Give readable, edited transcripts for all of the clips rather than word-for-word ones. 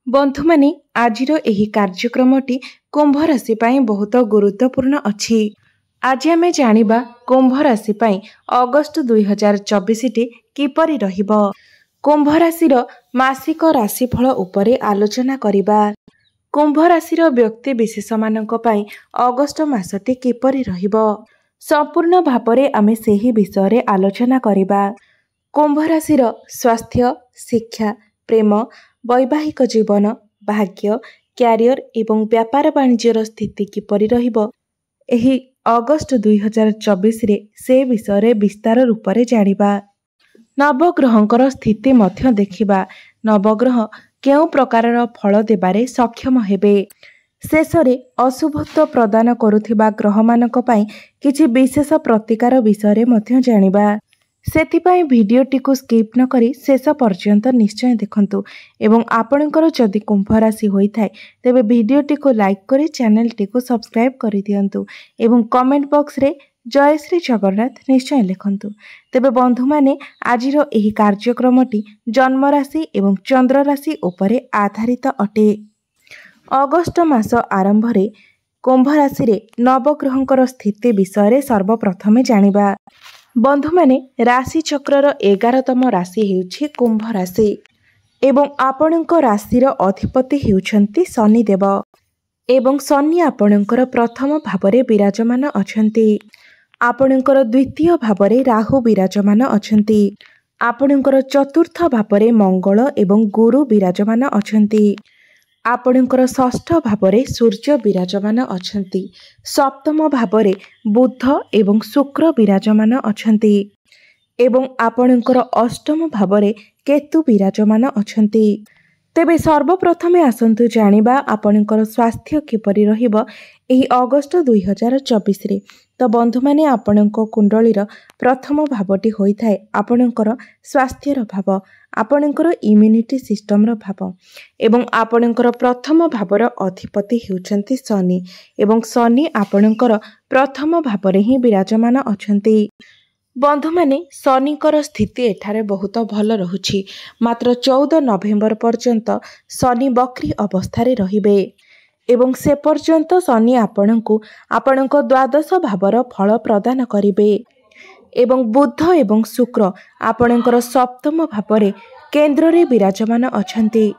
बंधु माने आजिर एही कार्यक्रमटी कुंभ राशि पाई बहुत गुरुत्वपूर्ण अछि। आज आमे जानिबा कुंभ राशि पाई अगस्त 2024 टी किपरि रहिबो। कुंभ राशिर मासिक राशिफल उपरे आलोचना करिबा। कुंभ राशिर व्यक्ति विशेष मानक पाई अगस्त मासटी किपरि रहिबो संपूर्ण भापरे आमे सेही विषय आलोचना करिबा। कुंभ राशिर स्वास्थ्य, शिक्षा, प्रेम, वैवाहिक जीवन, भाग्य, क्यारियर एवं व्यापार वाणिज्यर स्थिति किपरि रहिबो एही अगस्त 2024 रे से विषय विस्तार रूप से जानिबा। नवग्रहंकर स्थिति मध्य देखिबा। नवग्रह केउ प्रकारर फल देबारे सक्षम हेबे। शेषरे अशुभत्व प्रदान करुथिबा ग्रह मानक पाई किछि विशेष प्रतिकार विषय मध्य जानिबा। सेथिपाई भिडियोटी को स्किप न करी शेष पर्यंत निश्चय देखंतु एवं आपणकर जदि कुंभ राशि होइथाय तेबे भिडियोटी को लाइक करी चैनल टी को सब्सक्राइब करि दियंतु एवं कमेंट बॉक्स रे जय श्री जगन्नाथ निश्चय लिखंतु। तेबे बंधु माने आजिरो एही कार्यक्रमटी जन्म राशि एवं चंद्र राशि उपरे आधारित अटे। अगस्त मास आरंभ रे कुंभ राशि रे नवग्रहंकर स्थिति विषय सर्वप्रथमे जानिबा। बंधु माने राशि चक्रर 11तम राशि हेउछि कुंभ राशि एवं आपणक राशिर अधिपति हेउछंती शनिदेव एवं शनि आपणकर प्रथम भावरे विराजमान अछंती। आपणकर द्वितीय भावरे राहु विराजमान अछंती। आपणकर चतुर्थ भावरे मंगल एवं गुरु विराजमान अछंती। आपणकर षष्ठ भावरे सूर्य विराजमान अछंती। सप्तम भावरे बुध एवं शुक्र विराजमान अछंती एवं आपणकर अष्टम भावरे केतु विराजमान अछंती। तेबे सर्वप्रथमे आसंतु जानिबा आपणकर स्वास्थ्य किपरि रहिबो एही अगस्त 2024 रे। तो बंधु माने आपणक कुंडलीर प्रथम भावटी होइथाय आपणकर स्वास्थ्यर भाव, आपणकर इम्यूनिटी सिस्टमर भाव एवं आपणकर प्रथम भावर अधिपति हेउछंती शनि एवं शनि आपणकर प्रथम भावरे ही विराजमान अछंती। बंधु माने शनिकर स्थिति एठारे बहुत भल रहुछि। मात्र 14 नवेम्बर पर्यंत शनि बक्री अवस्थारे रहिबे एवं से पर्यंत शनि आपणको आपणको द्वादश भावर फल प्रदान करिबे एवं बुध एवं शुक्र आपणकर सप्तम भावरे केंद्र रे विराजमान अछंती,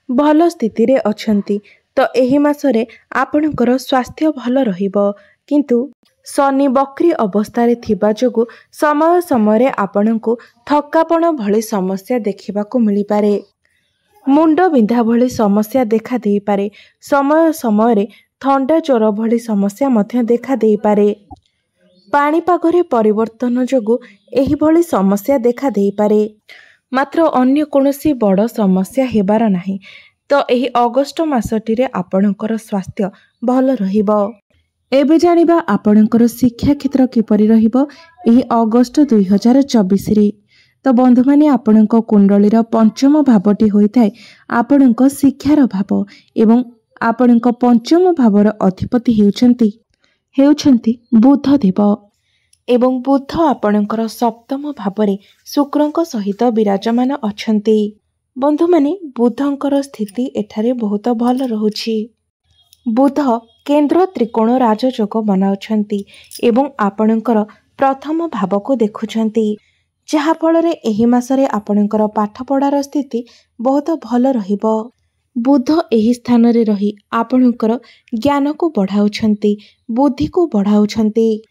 भल स्थिति रे अछंती। तो एही मासरे आपणकर स्वास्थ्य भल रहिबो किंतु शनि बक्री अवस्थारे थिबा जोगु समय समय आपणको थकापण भली समस्या देखिबाकू मिली पारे। मुंड बिंधा भली समस्या देखा देई पारे। समय समय थंडा ज्वर भली समस्या मध्य देखा देई पारे। पाणीपाग रे परिवर्तन जोगु एही भली समस्या देखा देई पारे। मात्र अन्य कोनोसी बड़ समस्या हेबार नाही। तो एही अगस्त मासटी रे आपणकर स्वास्थ्य भल रहिबो। एबे जानिबा आपणकर शिक्षा क्षेत्र किपरि रहिबो एही अगस्त 2024 रे। तो बंधु माने आपणक कुंडलीर पंचम भावटी होइथाय आपणक शिक्षार भाव एवं आपणक पंचम भावर अधिपति हेउछंती बुध देव एवं बुध आपणकर सप्तम भावरे शुक्रंक सहित विराजमान अछंती। बंधु माने बुधंकर स्थिति एठारे बहुत भल रहुछि। बुध केंद्र त्रिकोण राजयोग बनाउछंती एवं आपणकर प्रथम भावको देखुछंती जहा फଳରେ एही मासरे आपणकर पाठ पढ़ार स्थिति बहुत भल रहिबो। बुध एही स्थान रे रही आपणकर ज्ञान को बढ़ाउछंती, बुद्धि को बढ़ाउछंती,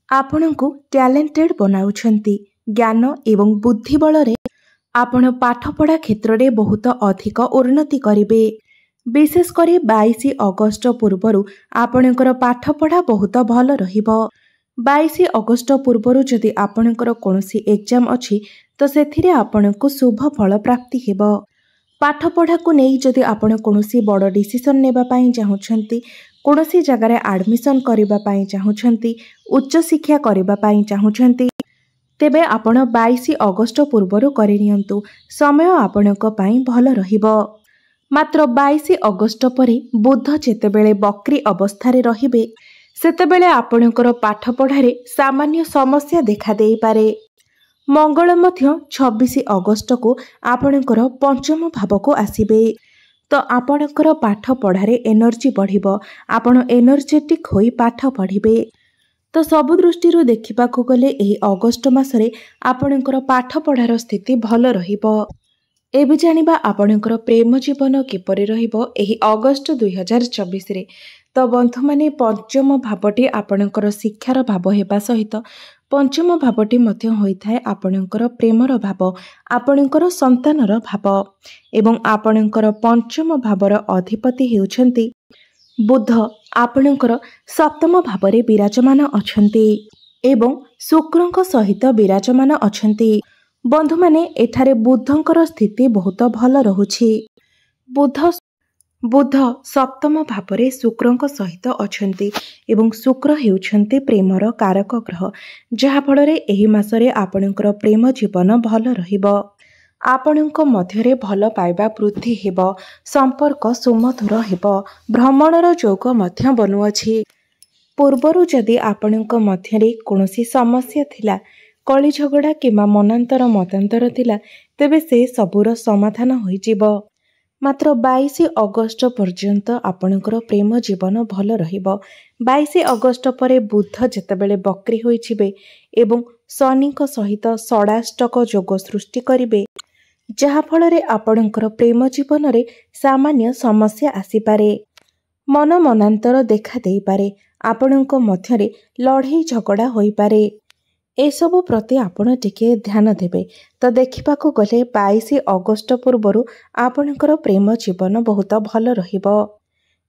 आपणको टैलेंटेड बनाउछंती। ज्ञान एवं बुद्धि बलरे आपण पाठ पढ़ा क्षेत्र रे बहुत अधिक उन्नति करिवे। विशेष करी 22 अगस्त पूर्वरु आपणकर पाठ पढ़ा बहुत भल रहिबो। 22 अगस्त पूर्वरु जदि आपणकर कोनोसी एग्जाम अछि तो सेथिरे आपणको शुभ फल प्राप्ति हेबो। पाठ पढ़ा को नै जदि आपण कोनोसी बड़ डिसिजन नेबा पई चाहुछंती, कोनोसी जगह रे एडमिशन करिबा पई चाहुछंती, उच्च शिक्षा करिबा पई चाहुछंती तेबे आपण 22 अगस्त पूर्वरु करिनियंतु। समय आपणक पई भल रहिबो। मात्र 22 अगस्त परे बुध जेतेबेले बक्री अवस्थारे रहिबे सेतेबेले आपणकर पाठ पढ़ारे सामान्य समस्या देखा देई पारे। मंगल मध्य 26 अगस्त को आपणकर पंचम भाव को आसीबे। ତ ଆପଣଙ୍କର ପାଠ ପଢ଼ାରେ ଏନର୍ଜି ବଢ଼ିବ, ଆପଣ ଏନର୍ଜେଟିକ୍ ହୋଇ ପାଠ ପଢ଼ିବେ। ତ ସବୁ ଦୃଷ୍ଟିରୁ ଦେଖିବାକୁ ଗଲେ ଏହି ଅଗଷ୍ଟ ମାସରେ ଆପଣଙ୍କର ପାଠ ପଢ଼ାର ସ୍ଥିତି ଭଲ ରହିବ। ଏବେ ଜାଣିବା ଆପଣଙ୍କର ପ୍ରେମ ଜୀବନ କିପରି ରହିବ ଏହି ଅଗଷ୍ଟ 2024ରେ। ତ ବନ୍ଧୁମାନେ, ପଞ୍ଚମ ଭାବଟି ଆପଣଙ୍କର ଶିକ୍ଷାର ଭାବ ହେବା ସହିତ ପଞ୍ଚମ ଭାବଟି ମଧ୍ୟ ହୋଇଥାଏ ଆପଣଙ୍କର ପ୍ରେମର ଭାବ, ଆପଣଙ୍କର ସନ୍ତାନର ଭାବ। ଏବଂ ଆପଣଙ୍କର ପଞ୍ଚମ ଭାବର ଅଧିପତି ହେଉଛନ୍ତି ବୁଧ, ଆପଣଙ୍କର ସପ୍ତମ ଭାବରେ ବିରାଜମାନ ଅଛନ୍ତି ଏବଂ ଶୁକ୍ରଙ୍କ ସହିତ ବିରାଜମାନ ଅଛନ୍ତି। ବନ୍ଧୁମାନେ, ଏଠାରେ ବୁଧଙ୍କର ସ୍ଥିତି ବହୁତ ଭଲ ରହୁଛି। ବୁଧ ସପ୍ତମ ଭାବରେ ଶୁକ୍ରଙ୍କ ସହିତ ଅଛନ୍ତି ଏବଂ ଶୁକ୍ର ହେଉଛନ୍ତି ପ୍ରେମର କାରକ ଗ୍ରହ, ଯାହାଫଳରେ ଏହି ମାସରେ ଆପଣଙ୍କର ପ୍ରେମ ଜୀବନ ଭଲ ରହିବ। ଆପଣଙ୍କ ମଧ୍ୟରେ ଭଲ ପାଇବା ବୃଦ୍ଧି ହେବ, ସମ୍ପର୍କ ସୁମଧୁର ହେବ, ଭ୍ରମଣର ଯୋଗ ମଧ୍ୟ ବନୁଅଛି। ପୂର୍ବରୁ ଯଦି ଆପଣଙ୍କ ମଧ୍ୟରେ କୌଣସି ସମସ୍ୟା ଥିଲା, କଳି ଝଗଡ଼ା କିମ୍ବା ମନାନ୍ତର ମତାନ୍ତର ଥିଲା, ତେବେ ସେ ସବୁର ସମାଧାନ ହୋଇଯିବ। ମାତ୍ର 22 ଅଗଷ୍ଟ ପର୍ଯ୍ୟନ୍ତ ଆପଣଙ୍କର ପ୍ରେମ ଜୀବନ ଭଲ ରହିବ। 22 ଅଗଷ୍ଟ ପରେ ବୁଧ ଯେତେବେଳେ ବକ୍ରୀ ହୋଇଯିବେ ଏବଂ ଶନିଙ୍କ ସହିତ ଷଡ଼ାଷ୍ଟକ ଯୋଗ ସୃଷ୍ଟି କରିବେ, ଯାହାଫଳରେ ଆପଣଙ୍କର ପ୍ରେମ ଜୀବନରେ ସାମାନ୍ୟ ସମସ୍ୟା ଆସିପାରେ, ମନ ମନାନ୍ତର ଦେଖା ଦେଇପାରେ, ଆପଣଙ୍କ ମଧ୍ୟରେ ଲଢ଼େଇ ଝଗଡ଼ା ହୋଇପାରେ। ଏସବୁ ପ୍ରତି ଆପଣ ଟିକେ ଧ୍ୟାନ ଦେବେ। ତ ଦେଖିବାକୁ ଗଲେ 22 ଅଗଷ୍ଟ ପୂର୍ବରୁ ଆପଣଙ୍କର ପ୍ରେମ ଜୀବନ ବହୁତ ଭଲ ରହିବ।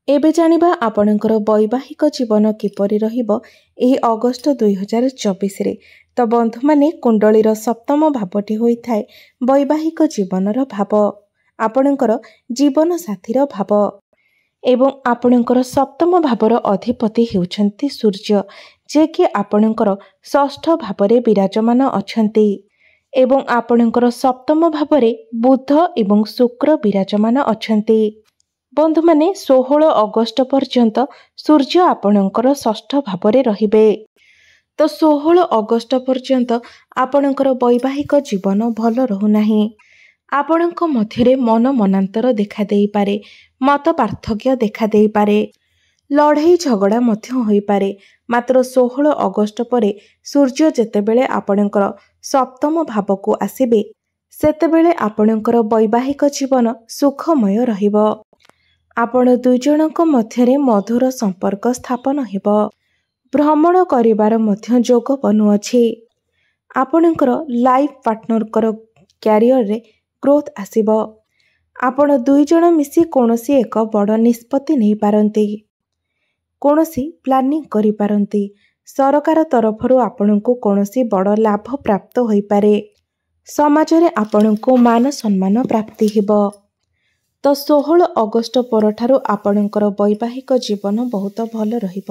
ଏବେ ଜାଣିବା ଆପଣଙ୍କର ବୈବାହିକ ଜୀବନ କିପରି ରହିବ ଏହି ଅଗଷ୍ଟ 2024ରେ। ତ ବନ୍ଧୁମାନେ, କୁଣ୍ଡଳୀର ସପ୍ତମ ଭାବଟି ହୋଇଥାଏ ବୈବାହିକ ଜୀବନର ଭାବ, ଆପଣଙ୍କର ଜୀବନ ସାଥୀର ଭାବ। ଏବଂ ଆପଣଙ୍କର ସପ୍ତମ ଭାବର ଅଧିପତି ହେଉଛନ୍ତି ସୂର୍ଯ୍ୟ, ଯିଏକି ଆପଣଙ୍କର ଷଷ୍ଠ ଭାବରେ ବିରାଜମାନ ଅଛନ୍ତି ଏବଂ ଆପଣଙ୍କର ସପ୍ତମ ଭାବରେ ବୁଧ ଏବଂ ଶୁକ୍ର ବିରାଜମାନ ଅଛନ୍ତି। ବନ୍ଧୁମାନେ, 16 ଅଗଷ୍ଟ ପର୍ଯ୍ୟନ୍ତ ସୂର୍ଯ୍ୟ ଆପଣଙ୍କର ଷଷ୍ଠ ଭାବରେ ରହିବେ। ତ 16 ଅଗଷ୍ଟ ପର୍ଯ୍ୟନ୍ତ ଆପଣଙ୍କର ବୈବାହିକ ଜୀବନ ଭଲ ରହୁନାହିଁ। ଆପଣଙ୍କ ମଧ୍ୟରେ ମନ ମନାନ୍ତର ଦେଖାଦେଇପାରେ, ମତ ପାର୍ଥକ୍ୟ ଦେଖାଦେଇପାରେ, ଲଢ଼େଇ ଝଗଡ଼ା ମଧ୍ୟ ହୋଇପାରେ। ମାତ୍ର 16 ଅଗଷ୍ଟ ପରେ ସୂର୍ଯ୍ୟ ଯେତେବେଳେ ଆପଣଙ୍କର ସପ୍ତମ ଭାବକୁ ଆସିବେ, ସେତେବେଳେ ଆପଣଙ୍କର ବୈବାହିକ ଜୀବନ ସୁଖମୟ ରହିବ। ଆପଣ ଦୁଇ ଜଣଙ୍କ ମଧ୍ୟରେ ମଧୁର ସମ୍ପର୍କ ସ୍ଥାପନ ହେବ, ଭ୍ରମଣ କରିବାର ମଧ୍ୟ ଯୋଗ ବନୁଅଛି। ଆପଣଙ୍କର ଲାଇଫ ପାର୍ଟନରଙ୍କର କ୍ୟାରିୟରରେ ଗ୍ରୋଥ ଆସିବ। ଆପଣ ଦୁଇ ଜଣ ମିଶି କୌଣସି ଏକ ବଡ଼ ନିଷ୍ପତ୍ତି ନେଇପାରନ୍ତି, କୌଣସି ପ୍ଲାନିଂ କରିପାରନ୍ତି। ସରକାର ତରଫରୁ ଆପଣଙ୍କୁ କୌଣସି ବଡ଼ ଲାଭ ପ୍ରାପ୍ତ ହୋଇପାରେ, ସମାଜରେ ଆପଣଙ୍କୁ ମାନ ସମ୍ମାନ ପ୍ରାପ୍ତି ହେବ। ତ 16 ଅଗଷ୍ଟ ପରଠାରୁ ଆପଣଙ୍କର ବୈବାହିକ ଜୀବନ ବହୁତ ଭଲ ରହିବ।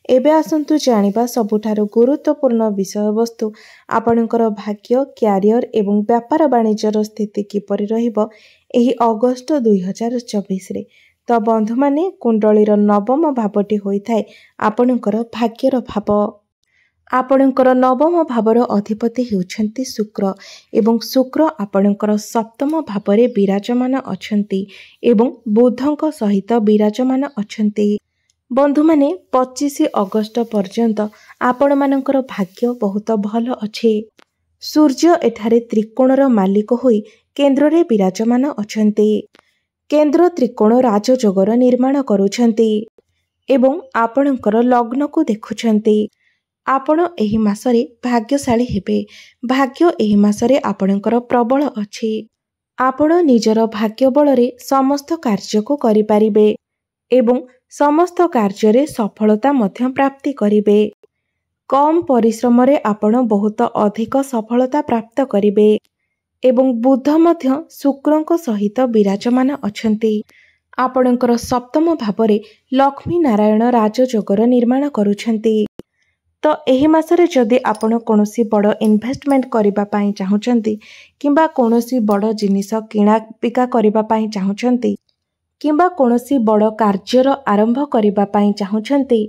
ଏବେ ଆସନ୍ତୁ ଜାଣିବା ସବୁଠାରୁ ଗୁରୁତ୍ୱପୂର୍ଣ୍ଣ ବିଷୟବସ୍ତୁ, ଆପଣଙ୍କର ଭାଗ୍ୟ, କ୍ୟାରିୟର ଏବଂ ବ୍ୟାପାର ବାଣିଜ୍ୟର ସ୍ଥିତି କିପରି ରହିବ ଏହି ଅଗଷ୍ଟ 2024ରେ। ତ ବନ୍ଧୁମାନେ, କୁଣ୍ଡଳୀର ନବମ ଭାବଟି ହୋଇଥାଏ ଆପଣଙ୍କର ଭାଗ୍ୟର ଭାବ। ଆପଣଙ୍କର ନବମ ଭାବର ଅଧିପତି ହେଉଛନ୍ତି ଶୁକ୍ର ଏବଂ ଶୁକ୍ର ଆପଣଙ୍କର ସପ୍ତମ ଭାବରେ ବିରାଜମାନ ଅଛନ୍ତି ଏବଂ ବୁଧଙ୍କ ସହିତ ବିରାଜମାନ ଅଛନ୍ତି। ବନ୍ଧୁମାନେ, 25 ଅଗଷ୍ଟ ପର୍ଯ୍ୟନ୍ତ ଆପଣମାନଙ୍କର ଭାଗ୍ୟ ବହୁତ ଭଲ ଅଛି। ସୂର୍ଯ୍ୟ ଏଠାରେ ତ୍ରିକୋଣର ମାଲିକ ହୋଇ କେନ୍ଦ୍ରରେ ବିରାଜମାନ ଅଛନ୍ତି। କେନ୍ଦ୍ର ତ୍ରିକୋଣ ରାଜଯୋଗର ନିର୍ମାଣ କରୁଛନ୍ତି ଏବଂ ଆପଣଙ୍କର ଲଗ୍ନକୁ ଦେଖୁଛନ୍ତି। ଆପଣ ଏହି ମାସରେ ଭାଗ୍ୟଶାଳୀ ହେବେ। ଭାଗ୍ୟ ଏହି ମାସରେ ଆପଣଙ୍କର ପ୍ରବଳ ଅଛି। ଆପଣ ନିଜର ଭାଗ୍ୟ ବଳରେ ସମସ୍ତ କାର୍ଯ୍ୟକୁ କରିପାରିବେ ଏବଂ ସମସ୍ତ କାର୍ଯ୍ୟରେ ସଫଳତା ମଧ୍ୟ ପ୍ରାପ୍ତି କରିବେ। କମ୍ ପରିଶ୍ରମରେ ଆପଣ ବହୁତ ଅଧିକ ସଫଳତା ପ୍ରାପ୍ତ କରିବେ ଏବଂ ବୁଧ ମଧ୍ୟ ଶୁକ୍ରଙ୍କ ସହିତ ବିରାଜମାନ ଅଛନ୍ତି। ଆପଣଙ୍କର ସପ୍ତମ ଭାବରେ ଲକ୍ଷ୍ମୀ ନାରାୟଣ ରାଜଯୋଗର ନିର୍ମାଣ କରୁଛନ୍ତି। ତ ଏହି ମାସରେ ଯଦି ଆପଣ କୌଣସି ବଡ଼ ଇନଭେଷ୍ଟମେଣ୍ଟ କରିବା ପାଇଁ ଚାହୁଁଛନ୍ତି କିମ୍ବା କୌଣସି ବଡ଼ ଜିନିଷ କିଣା ବିକା କରିବା ପାଇଁ ଚାହୁଁଛନ୍ତି କିମ୍ବା କୌଣସି ବଡ଼ କାର୍ଯ୍ୟର ଆରମ୍ଭ କରିବା ପାଇଁ ଚାହୁଁଛନ୍ତି,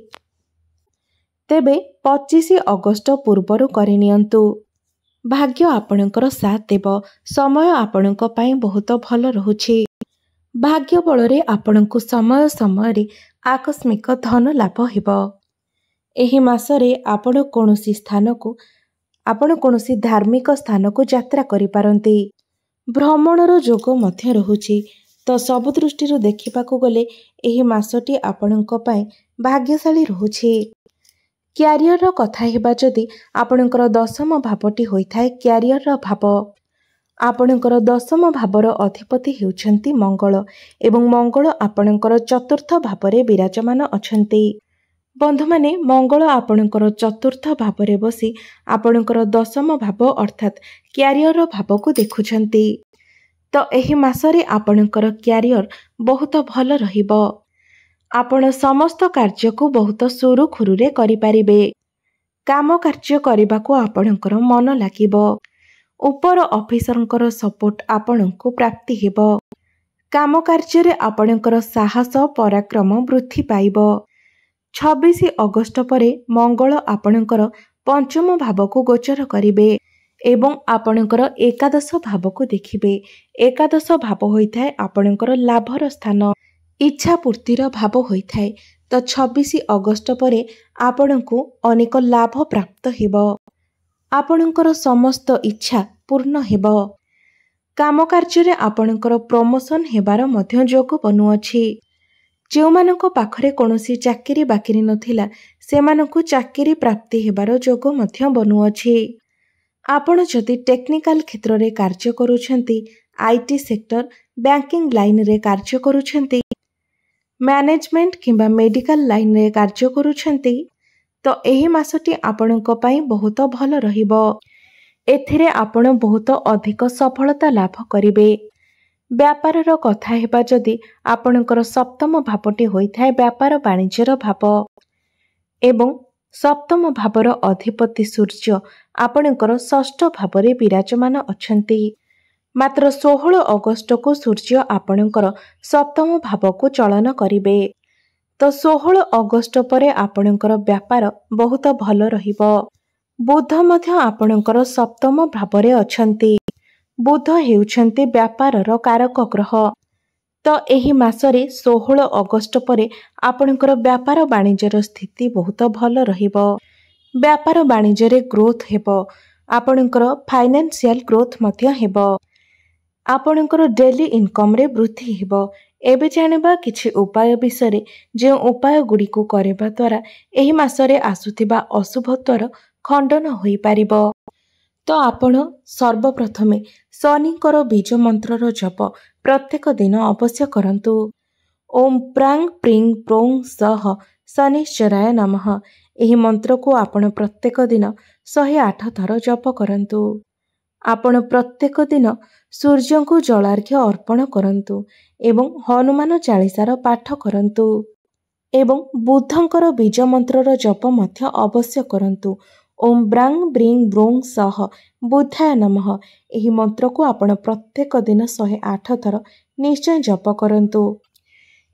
ତେବେ 25 ଅଗଷ୍ଟ ପୂର୍ବରୁ କରିନିଅନ୍ତୁ। ଭାଗ୍ୟ ଆପଣଙ୍କର ସାଥ ଦେବ। ସମୟ ଆପଣଙ୍କ ପାଇଁ ବହୁତ ଭଲ ରହୁଛି। भाग्य बल आपणको समय समय आकस्मिक धन लाभ हेब। एही मासरे आपण कौनसी स्थान को आपण कौनसी धार्मिक स्थान को यात्रा करि पारंती। भ्रमणर जोग मध्य रहुछि। तो सब दृष्टि देखिबाकू गले एही मासटी आपणको पई भाग्यशाली रहुछि। क्यारियर कथा हेबा जदि आपणकर दशम भावटी होइथाय क्यारियर भाव। आपणकर दशम भावर अधिपति हेउछन्ति मंगल एवं मंगल आपणकर चतुर्थ भावरे विराजमान अछन्ति। बंधु माने मंगल आपणकर चतुर्थ भावरे बसी आपणकर दशम भाव अर्थात क्यारियर भाव को देखुछन्ति। तो एही मासरे आपणकर क्यारियर बहुत भल रहिबो। आपण समस्त कार्य को बहुत सुरुखुरुरे करि पारिबे। काम कार्य करबाको आपणकर मन लागिबो। उपर ऑफिसरंकर सपोर्ट आपणको प्राप्ति हेबो। काम कार्य रे आपणकर साहस पराक्रम वृद्धि पाइबो। 26 अगस्त परे मंगल आपणकर पंचम भाव को गोचर करिबे एवं आपणकर एकादश भाव को देखिबे। एकादश भाव होइथाय आपणकर लाभर स्थान, इच्छा पूर्तिर भाव होइथाय। तो 26 अगस्त परे आपणको अनेक लाभ प्राप्त हेबो। आपणकर समस्त इच्छा पूर्ण हेबो। काम कार्य रे आपणकर प्रमोशन हेबार मध्य जोग बनुअछि। जेउमानक पाखरे कोनोसी चाकरी बाकिरी नथिला सेमानकु चाकरी प्राप्ति हेबार जोग मध्य बनुअछि। आपण जदि टेक्निकल क्षेत्र रे कार्य करूछंती, आईटी सेक्टर बैंकिंग लाइन रे कार्य करूछंती, मैनेजमेंट किंबा मेडिकल लाइन रे कार्य करूछंती, तो एही मासटी आपणको पई बहुत भल रहिबो। एथिरे आपण बहुत अधिक सफलता लाभ करिवे। व्यापारर कथा हेबा जदि आपणकर सप्तम भावटी होइथाय व्यापार वाणिज्यर भाव एवं सप्तम भावर अधिपति सूर्य आपणकर षष्ठ भावरे विराजमान अछंती। मात्र 16 अगस्त को सूर्य आपणकर सप्तम भाव को चलन करिवे। तो 16 अगस्त परे आपणकर व्यापार बहुत भल रहिबो। बुध मध्य आपणकर सप्तम भावरे अछंती। बुध हेउछन्ति व्यापारर कारक ग्रह। तो एही मासरे 16 अगस्त परे आपणकर व्यापार वाणिज्यर स्थिति बहुत भल रहिबो। व्यापार वाणिज्य ग्रोथ हेबो। आपणकर फाइनेंशियल ग्रोथ मध्य हेबो। आपणकर डेली इनकम रे वृद्धि हेबो। एबे जानिबा किछि उपाय विषय जे उपाय गुडी को करबा द्वारा एही मासरे आसुथिबा अशुभत्वर खंडन होई पारिबो। तो आपण सर्वप्रथमे शनिकर बीज मंत्रर जप प्रत्येक दिन अवश्य करंतु। ओम प्रांग प्रिंग प्रोंग सह शनिश्चराय नमः। एही मंत्र को आपण प्रत्येक दिन 108 थर जप करंतु। आपण प्रत्येक दिन सूर्य को जलार्घ्य अर्पण करंतु एवं हनुमान चालीसार पाठ करंतु एवं बुद्धंकर बीज मंत्रर जप मध्य अवश्य करंतु। ओम ब्रांग ब्रिंग ब्रोंग सह बुद्धाय नमः। एही मंत्र को आपण प्रत्येक दिन 108 थर निश्चय जप करंतु।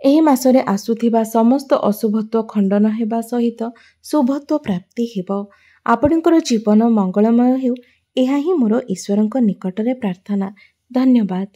एही मासरे आसुथिबा समस्त अशुभत्व खंडन हेबा सहित शुभत्व प्राप्ति हेबो। आपणकर जीवन मंगलमय हेउ, एहा ही मोर ईश्वरंक निकटरे प्रार्थना। धन्यवाद।